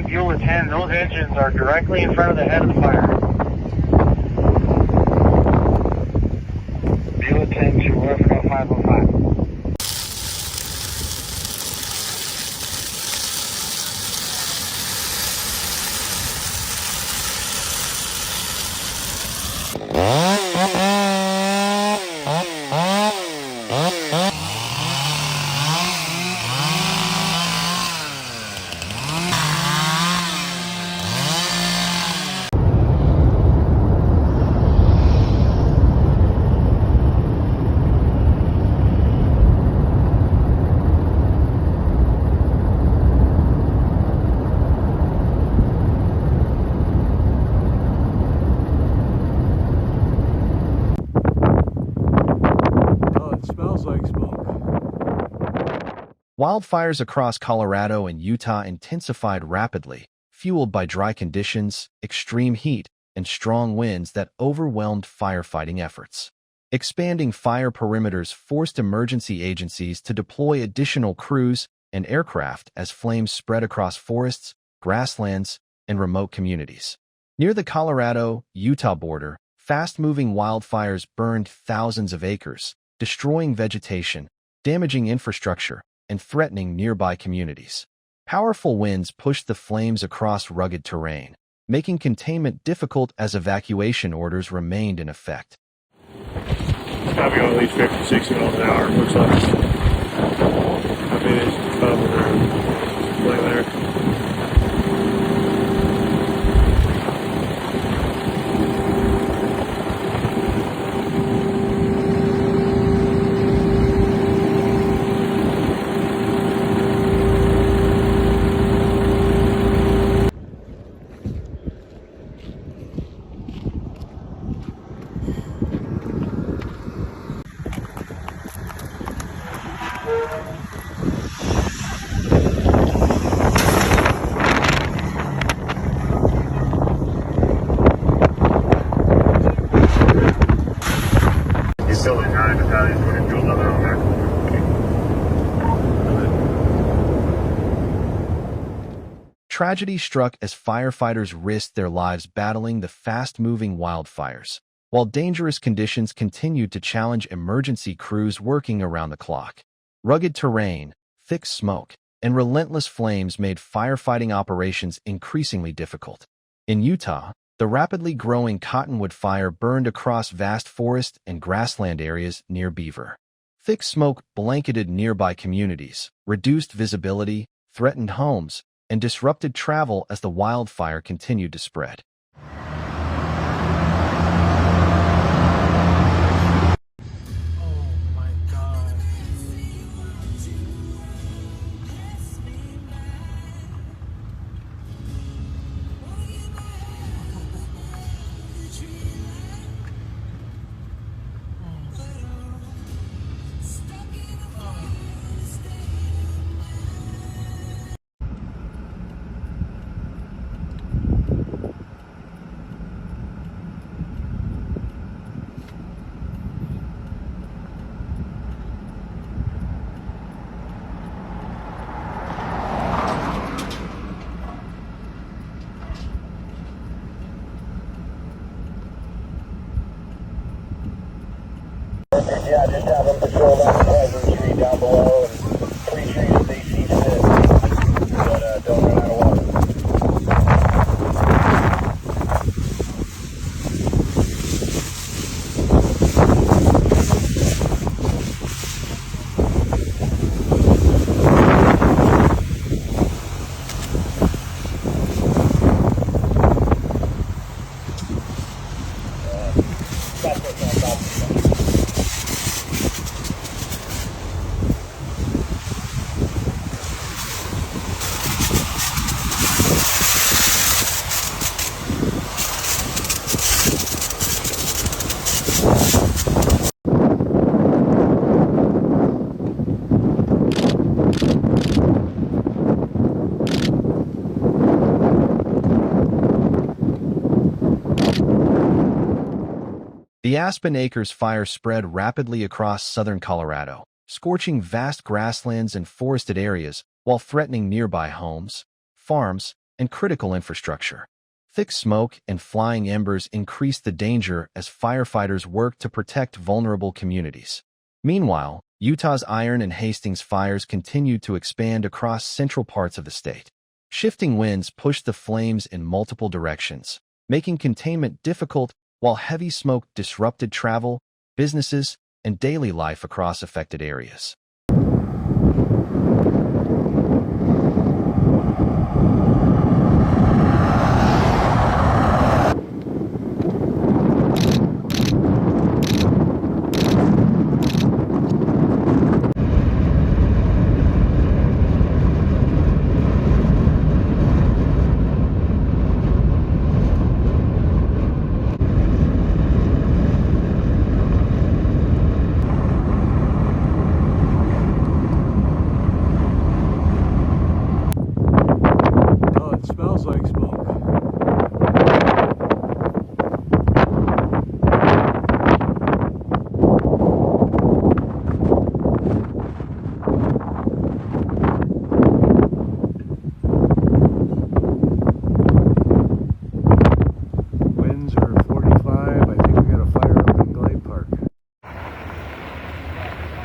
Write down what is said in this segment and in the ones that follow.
1, Beulah 10, those engines are directly in front of the head of the fire. Beulah 10 to Wildfire 505. Wildfires across Colorado and Utah intensified rapidly, fueled by dry conditions, extreme heat, and strong winds that overwhelmed firefighting efforts. Expanding fire perimeters forced emergency agencies to deploy additional crews and aircraft as flames spread across forests, grasslands, and remote communities. Near the Colorado-Utah border, fast-moving wildfires burned thousands of acres, destroying vegetation, damaging infrastructure, and threatening nearby communities. Powerful winds pushed the flames across rugged terrain, making containment difficult as evacuation orders remained in effect. It's got to be at least 50, 60 miles an hour, looks like. I mean, it's above the ground. Right there. Tragedy struck as firefighters risked their lives battling the fast-moving wildfires, while dangerous conditions continued to challenge emergency crews working around the clock. Rugged terrain, thick smoke, and relentless flames made firefighting operations increasingly difficult. In Utah, the rapidly growing Cottonwood Fire burned across vast forest and grassland areas near Beaver. Thick smoke blanketed nearby communities, reduced visibility, threatened homes, and disrupted travel as the wildfire continued to spread. Yeah, just have them patrol that Pleasant Street down below and 3 trees if they see fit, but don't run out of water. The Aspen Acres Fire spread rapidly across southern Colorado, scorching vast grasslands and forested areas while threatening nearby homes, farms, and critical infrastructure. Thick smoke and flying embers increase the danger as firefighters work to protect vulnerable communities. Meanwhile, Utah's Iron and Hastings fires continue to expand across central parts of the state. Shifting winds push the flames in multiple directions, making containment difficult while heavy smoke disrupted travel, businesses, and daily life across affected areas.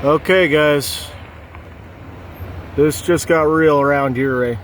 Okay guys, this just got real around here, Ray.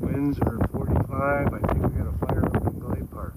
Winds are 45. I think we got a fire up in Glade Park.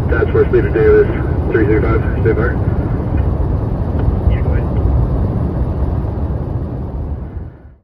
Task Force Leader Davis, 335, stay fire.